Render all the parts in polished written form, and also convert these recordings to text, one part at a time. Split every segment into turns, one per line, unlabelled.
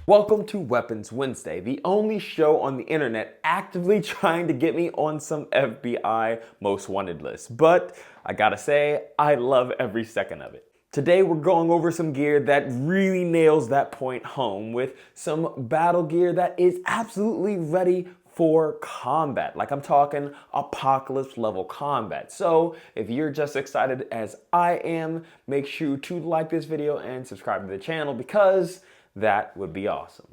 Welcome to Weapons Wednesday, the only show on the internet actively trying to get me on some FBI most wanted list. But I gotta say, I love every second of it. Today we're going over some gear that really nails that point home with some battle gear that is absolutely ready for combat. Like I'm talking apocalypse level combat. So if you're just excited as I am, make sure to like this video and subscribe to the channel because that would be awesome.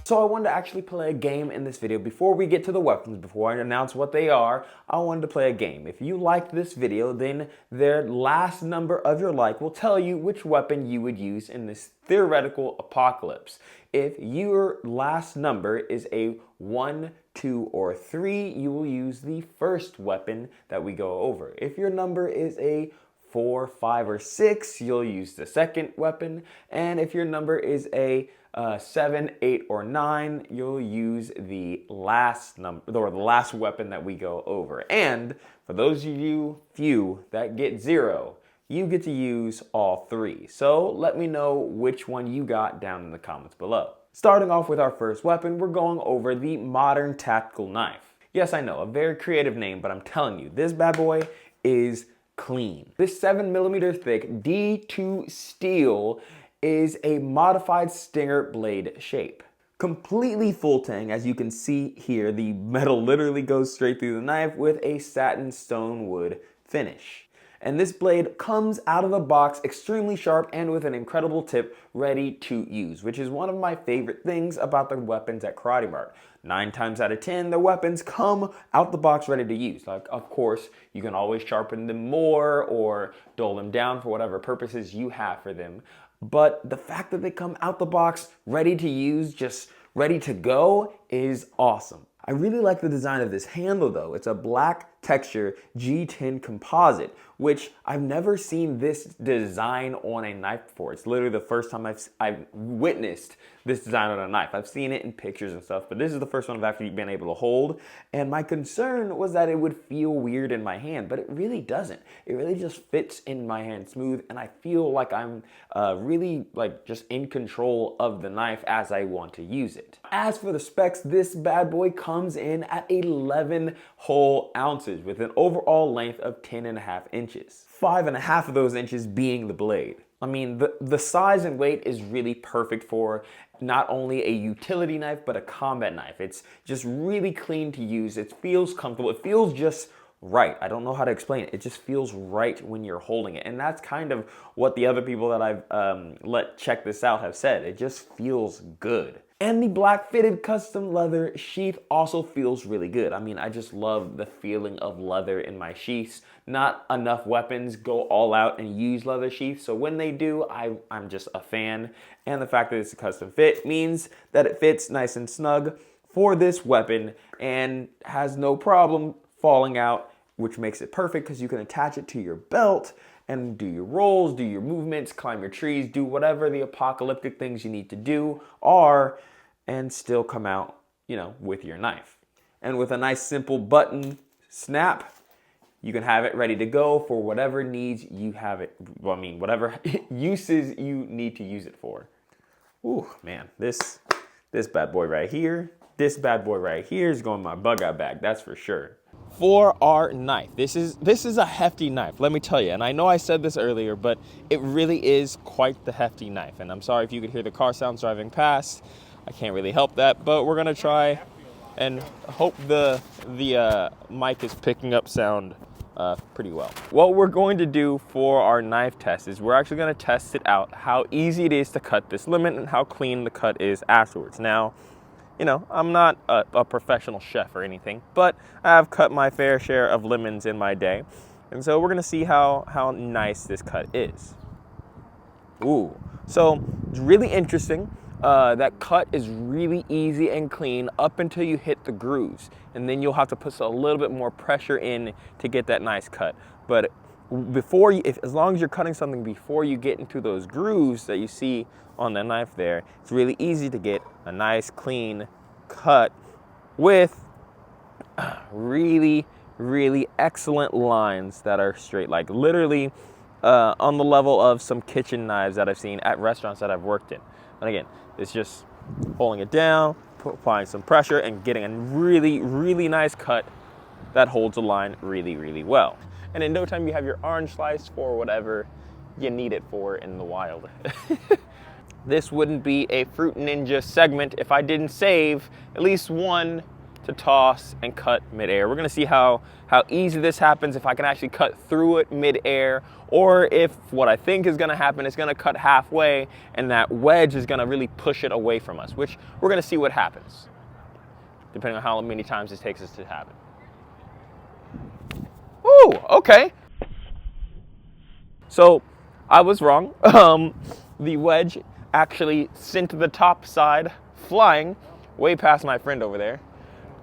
So I wanted to actually play a game in this video. Before we get to the weapons, before I announce what they are, I wanted to play a game. If you liked this video, then the last number of your like will tell you which weapon you would use in this theoretical apocalypse. If your last number is a 1, 2, or 3, you will use the first weapon that we go over. If your number is a 4, 5, or 6, you'll use the second weapon. And if your number is a 7, 8, or 9, you'll use the last number or the last weapon that we go over. And for those of you few that get 0, you get to use all 3. So let me know which one you got down in the comments below. Starting off with our first weapon, we're going over the modern tactical knife. Yes, I know, a very creative name, but I'm telling you, this bad boy is clean. This 7mm thick D2 steel is a modified stinger blade shape. Completely full tang, as you can see here, the metal literally goes straight through the knife with a satin stone wood finish. And this blade comes out of the box extremely sharp and with an incredible tip ready to use, which is one of my favorite things about the weapons at KarateMart. 9 times out of 10, the weapons come out the box ready to use. Like, of course, you can always sharpen them more or dull them down for whatever purposes you have for them. But the fact that they come out the box ready to use, just ready to go, is awesome. I really like the design of this handle though. It's a black texture G10 composite, which I've never seen this design on a knife before. It's literally the first time I've witnessed this design on a knife. I've seen it in pictures and stuff, but this is the first one I've actually been able to hold. And my concern was that it would feel weird in my hand, but it really doesn't. It really just fits in my hand smooth, and I feel like I'm really just in control of the knife as I want to use it. As for the specs, this bad boy comes in at 11 whole ounces with an overall length of 10.5 inches. 5.5 of those inches being the blade. I mean, the size and weight is really perfect for not only a utility knife, but a combat knife. It's just really clean to use. It feels comfortable. It feels just right. I don't know how to explain it. It just feels right when you're holding it. And that's kind of what the other people that I've let check this out have said. It just feels good. And the black fitted custom leather sheath also feels really good. I mean, I just love the feeling of leather in my sheaths. Not enough weapons go all out and use leather sheaths, so when they do, I'm just a fan. And the fact that it's a custom fit means that it fits nice and snug for this weapon and has no problem falling out, which makes it perfect because you can attach it to your belt and do your rolls, do your movements, climb your trees, do whatever the apocalyptic things you need to do are, and still come out, with your knife. And with a nice simple button snap, you can have it ready to go for whatever needs you have it, whatever uses you need to use it for. Ooh, man, this bad boy right here, is going in my bug out bag, that's for sure. For our knife, this is a hefty knife, let me tell you. And I know I said this earlier, but it really is quite the hefty knife. And I'm sorry if you could hear the car sounds driving past. I can't really help that, but we're gonna try and hope the mic is picking up sound pretty well. What we're going to do for our knife test is we're actually going to test it out, how easy it is to cut this limit and how clean the cut is afterwards. Now, I'm not a professional chef or anything, but I've cut my fair share of lemons in my day. And so we're going to see how nice this cut is. Ooh, so it's really interesting. That cut is really easy and clean up until you hit the grooves, and then you'll have to put a little bit more pressure in to get that nice cut. But as long as you're cutting something before you get into those grooves that you see on the knife there, it's really easy to get a nice clean cut with really really excellent lines that are straight, like literally on the level of some kitchen knives that I've seen at restaurants that I've worked in. And again, it's just holding it down, applying some pressure, and getting a really, really nice cut that holds the line really, really well. And in no time, you have your orange slice for whatever you need it for in the wild. This wouldn't be a Fruit Ninja segment if I didn't save at least one to toss and cut midair. We're gonna see how easy this happens, if I can actually cut through it midair, or if what I think is gonna happen is gonna cut halfway and that wedge is gonna really push it away from us, which we're gonna see what happens, depending on how many times this takes us to happen. Ooh, okay. So I was wrong. The wedge actually sent the top side flying way past my friend over there.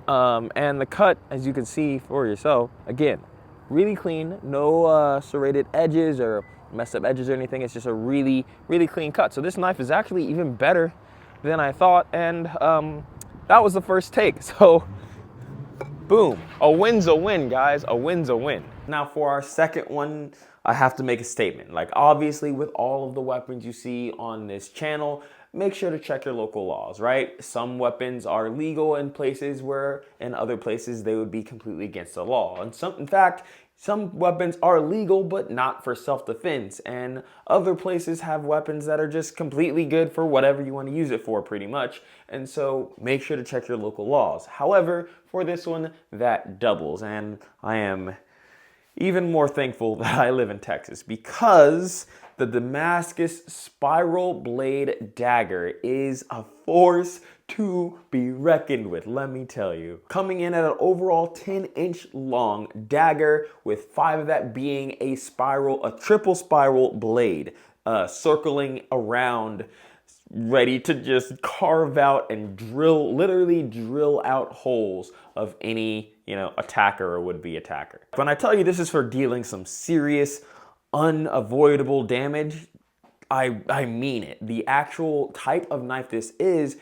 And the cut, as you can see for yourself, again, really clean, no serrated edges or messed up edges or anything. It's just a really, really clean cut. So this knife is actually even better than I thought, and that was the first take. So boom, a win's a win, guys. A win's a win. Now for our second one, I have to make a statement. Like, obviously, with all of the weapons you see on this channel, make sure to check your local laws, right? Some weapons are legal in places where in other places they would be completely against the law. And in fact, some weapons are legal but not for self-defense, and other places have weapons that are just completely good for whatever you want to use it for, pretty much. And so make sure to check your local laws. However, for this one, that doubles, and I am even more thankful that I live in Texas, because the Damascus spiral blade dagger is a force to be reckoned with, let me tell you. Coming in at an overall 10-inch long dagger, with 5 of that being a triple spiral blade, circling around, ready to just carve out and literally drill out holes of any, attacker or would-be attacker. When I tell you this is for dealing some serious, unavoidable damage, I mean it. The actual type of knife this is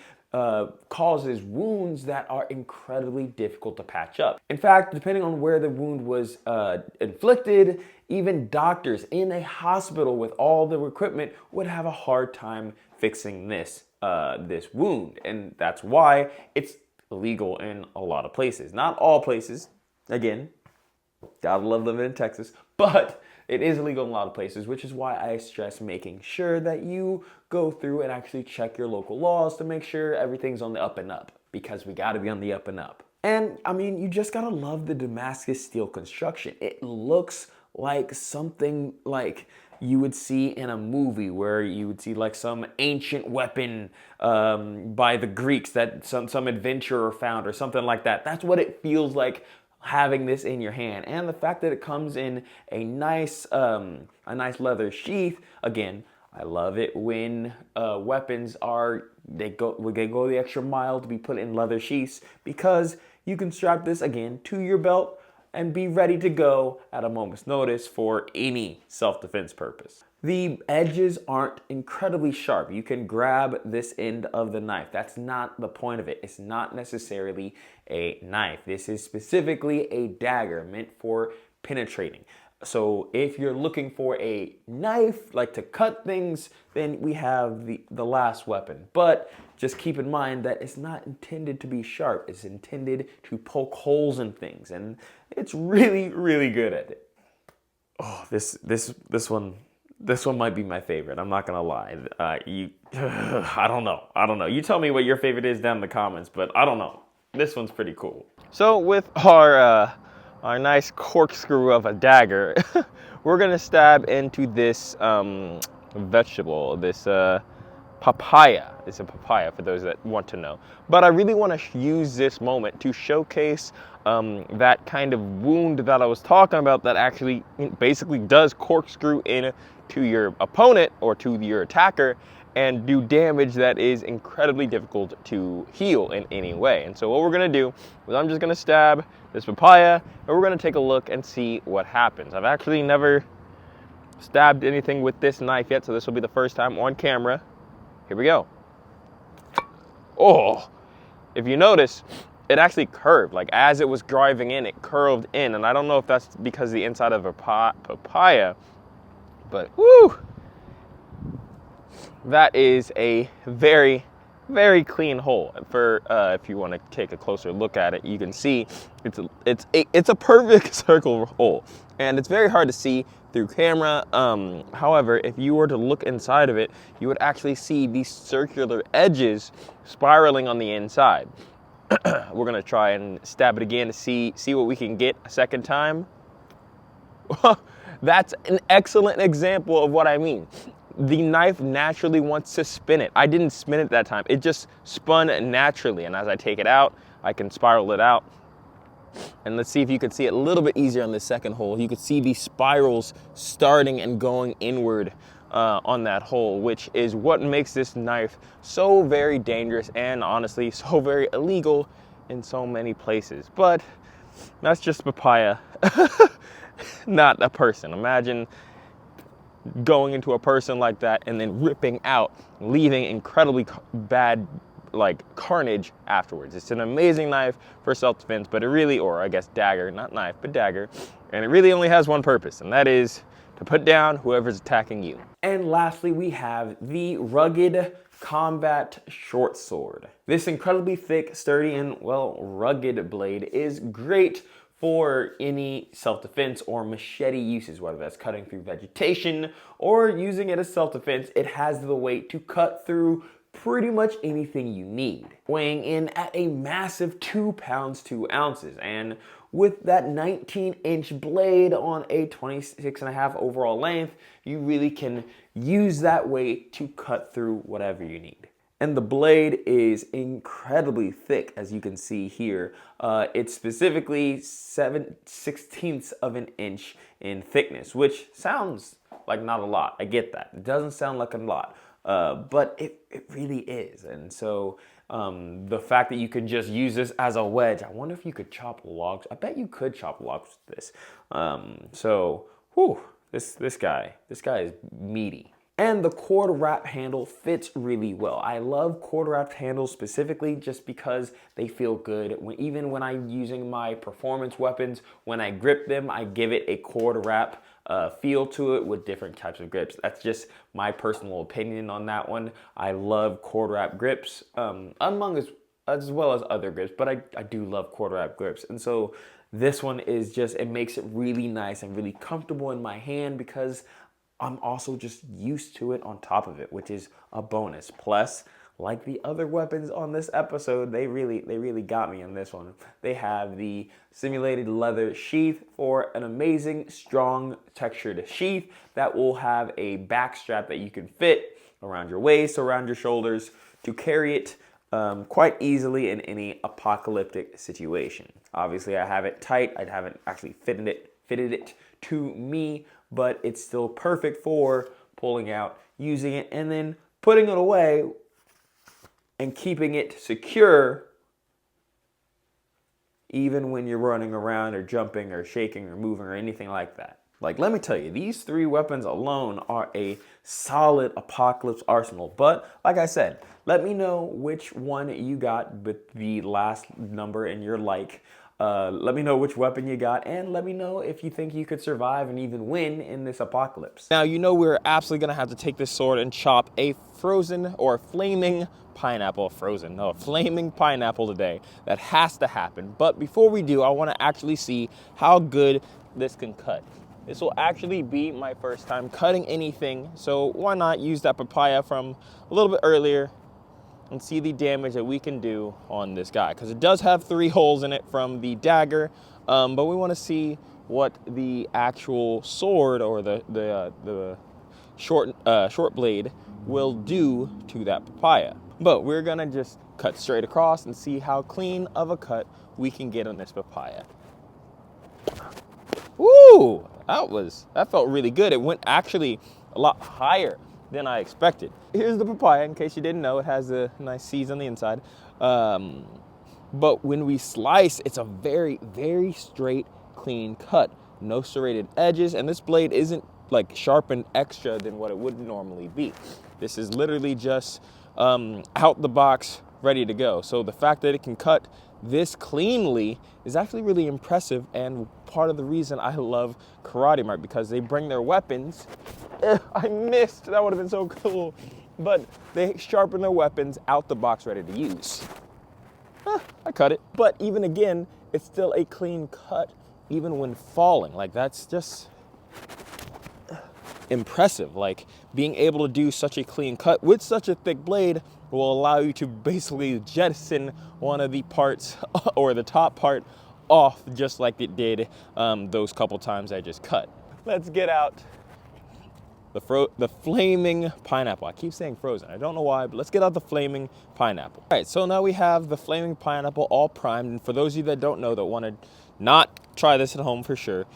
causes wounds that are incredibly difficult to patch up. In fact, depending on where the wound was inflicted, even doctors in a hospital with all the equipment would have a hard time fixing this wound, and that's why it's illegal in a lot of places. Not all places, again, gotta love living in Texas, but it is illegal in a lot of places, which is why I stress making sure that you go through and actually check your local laws to make sure everything's on the up and up, because we gotta be on the up and up. And I mean, you just gotta love the Damascus steel construction. It looks like something like you would see in a movie, where you would see like some ancient weapon by the Greeks that some adventurer found or something like that. That's what it feels like having this in your hand. And the fact that it comes in a nice leather sheath. Again, I love it when weapons they go the extra mile to be put in leather sheaths, because you can strap this again to your belt and be ready to go at a moment's notice for any self-defense purpose. The edges aren't incredibly sharp. You can grab this end of the knife. That's not the point of it. It's not necessarily a knife. This is specifically a dagger meant for penetrating. So if you're looking for a knife, like to cut things, then we have the last weapon. But just keep in mind that it's not intended to be sharp. It's intended to poke holes in things, and it's really, really good at it. Oh, this one might be my favorite. I'm not gonna lie. I don't know. You tell me what your favorite is down in the comments, but I don't know. This one's pretty cool. So with our nice corkscrew of a dagger, we're gonna stab into this vegetable, this papaya. It's a papaya for those that want to know. But I really want to use this moment to showcase that kind of wound that I was talking about, that actually basically does corkscrew in to your opponent or to your attacker and do damage that is incredibly difficult to heal in any way. And so what we're gonna do is I'm just gonna stab this papaya, and we're gonna take a look and see what happens. I've actually never stabbed anything with this knife yet, so this will be the first time on camera. Here we go. Oh, if you notice, it actually curved. Like as it was driving in, it curved in. And I don't know if that's because the inside of a papaya, but whoo, that is a very, very clean hole. For if you want to take a closer look at it, you can see it's a perfect circle hole, and it's very hard to see through camera. However, if you were to look inside of it, you would actually see these circular edges spiraling on the inside. We're gonna try and stab it again to see what we can get a second time. That's an excellent example of what I mean. The knife naturally wants to spin it. I didn't spin it that time. It just spun naturally. And as I take it out, I can spiral it out. And let's see if you can see it a little bit easier on this second hole. You can see these spirals starting and going inward on that hole, which is what makes this knife so very dangerous and honestly so very illegal in so many places. But that's just papaya, not a person. Imagine going into a person like that and then ripping out, leaving incredibly bad like carnage afterwards. It's an amazing knife for self-defense, but it really, or I guess dagger, not knife, but dagger, and it really only has one purpose, and that is to put down whoever's attacking you. And lastly, we have the rugged combat short sword. This incredibly thick, sturdy, and well, rugged blade is great for any self-defense or machete uses, whether that's cutting through vegetation or using it as self-defense. It has the weight to cut through pretty much anything you need, weighing in at a massive 2 pounds 2 ounces. And with that 19-inch blade on a 26.5 overall length, you really can use that weight to cut through whatever you need. And the blade is incredibly thick, as you can see here. It's specifically 7/16 of an inch in thickness, which sounds like not a lot. I get that. It doesn't sound like a lot, but it really is. And so the fact that you can just use this as a wedge, I wonder if you could chop logs. I bet you could chop logs with this. So, whew, this guy is meaty. And the cord wrap handle fits really well. I love cord wrapped handles specifically just because they feel good. Even when I'm using my performance weapons, when I grip them, I give it a cord wrap feel to it with different types of grips. That's just my personal opinion on that one. I love cord wrap grips, as well as other grips, but I do love cord wrap grips. And so this one is just, it makes it really nice and really comfortable in my hand because I'm also just used to it on top of it, which is a bonus. Plus, like the other weapons on this episode, they really got me on this one. They have the simulated leather sheath for an amazing, strong, textured sheath that will have a back strap that you can fit around your waist, around your shoulders to carry it quite easily in any apocalyptic situation. Obviously, I have it tight. I haven't actually fitted it to me, but it's still perfect for pulling out, using it, and then putting it away and keeping it secure even when you're running around or jumping or shaking or moving or anything like that. Like, let me tell you, these 3 weapons alone are a solid apocalypse arsenal. But like I said, let me know which one you got with the last number in your like. Let me know which weapon you got, and let me know if you think you could survive and even win in this apocalypse. Now, you know we're absolutely gonna have to take this sword and chop a frozen or flaming pineapple, flaming pineapple today. That has to happen. But before we do, I wanna actually see how good this can cut. This will actually be my first time cutting anything, so why not use that papaya from a little bit earlier and see the damage that we can do on this guy, because it does have 3 holes in it from the dagger, but we want to see what the actual sword or the short blade will do to that papaya. But we're gonna just cut straight across and see how clean of a cut we can get on this papaya. Woo! That felt really good. It went actually a lot higher than I expected. Here's the papaya, in case you didn't know. It has a nice seeds on the inside. But when we slice, it's a very, very straight, clean cut. No serrated edges, and this blade isn't like sharpened extra than what it would normally be. This is literally just out the box, ready to go. So the fact that it can cut this cleanly is actually really impressive, and part of the reason I love KarateMart, because they bring their weapons. I missed, that would have been so cool. But they sharpen their weapons out the box ready to use. I cut it. But even again, it's still a clean cut even when falling. Like, that's just impressive. Like, being able to do such a clean cut with such a thick blade will allow you to basically jettison one of the parts or the top part off, just like it did those couple times I just cut. Let's get out the flaming pineapple. I keep saying frozen, I don't know why, but let's get out the flaming pineapple. All right, so now we have the flaming pineapple all primed. And for those of you that don't know, that want to not try this at home for sure,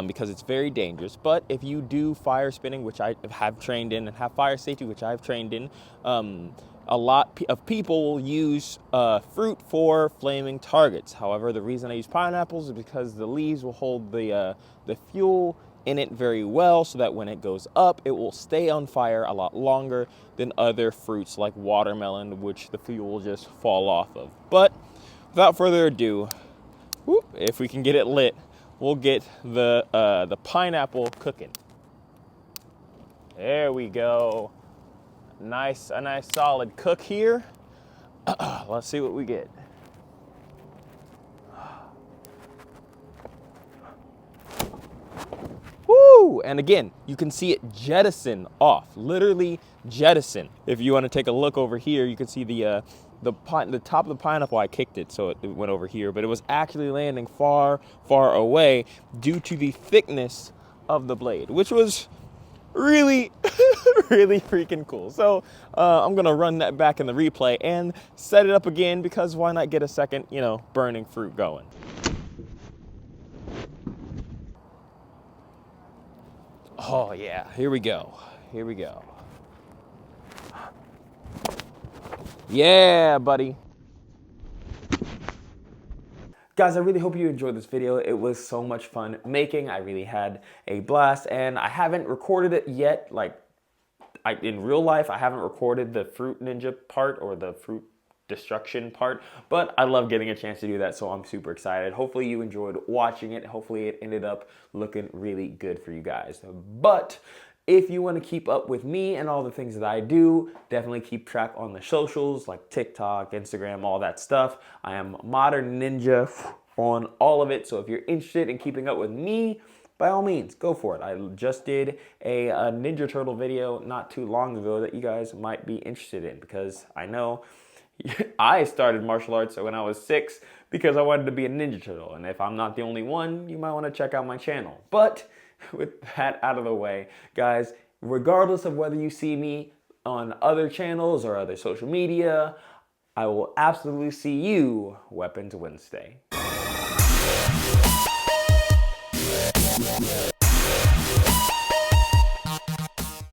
because it's very dangerous. But if you do fire spinning, which I have trained in, and have fire safety, which I've trained in, a lot of people will use fruit for flaming targets. However, the reason I use pineapples is because the leaves will hold the fuel in it very well, so that when it goes up, it will stay on fire a lot longer than other fruits like watermelon, which the fuel will just fall off of. But without further ado, if we can get it lit, we'll get the pineapple cooking. There we go. A nice solid cook here. Let's see what we get. Woo! And again, you can see it jettison off, literally jettison. If you want to take a look over here, you can see the top of the pineapple. I kicked it, so it went over here, but it was actually landing far away due to the thickness of the blade, which was really really freaking cool. So I'm gonna run that back in the replay and set it up again, because why not get a second, burning fruit going. Oh yeah, here we go. Yeah, buddy. Guys, I really hope you enjoyed this video. It was so much fun making. I really had a blast, and I haven't recorded it yet. Like, in real life, I haven't recorded the fruit ninja part or the fruit destruction part, but I love getting a chance to do that, so I'm super excited. Hopefully you enjoyed watching it. Hopefully it ended up looking really good for you guys. But if you want to keep up with me and all the things that I do, definitely keep track on the socials like TikTok, Instagram, all that stuff. I am Modern Ninja on all of it, so if you're interested in keeping up with me, by all means, go for it. I just did a Ninja Turtle video not too long ago that you guys might be interested in, because I know I started martial arts when I was 6 because I wanted to be a Ninja Turtle. And if I'm not the only one, you might want to check out my channel. But with that out of the way, guys, regardless of whether you see me on other channels or other social media, I will absolutely see you Weapons Wednesday.